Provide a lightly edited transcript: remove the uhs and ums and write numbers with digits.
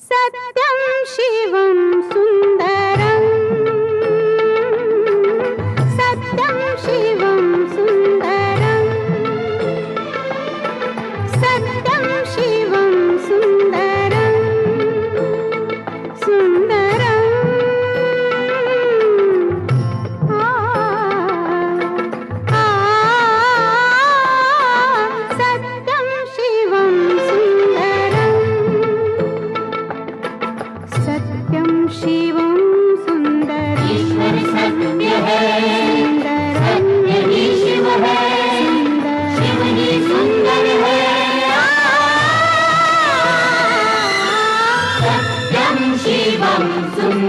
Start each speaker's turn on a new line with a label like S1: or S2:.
S1: सत्यं शिवं सुन्दरं सत्यं शिवं सुन्दरं सत्यं शिवं सुन्दरं सुन्दरं सत्यं शिवं सुन्दरं सत्यं शिवं सुन्दरं
S2: ईश्वर सत्य है,
S1: सुन्दरं
S2: सत्य ही शिव है, शिव ही सुंदर है। सत्यं शिवं सुंदरं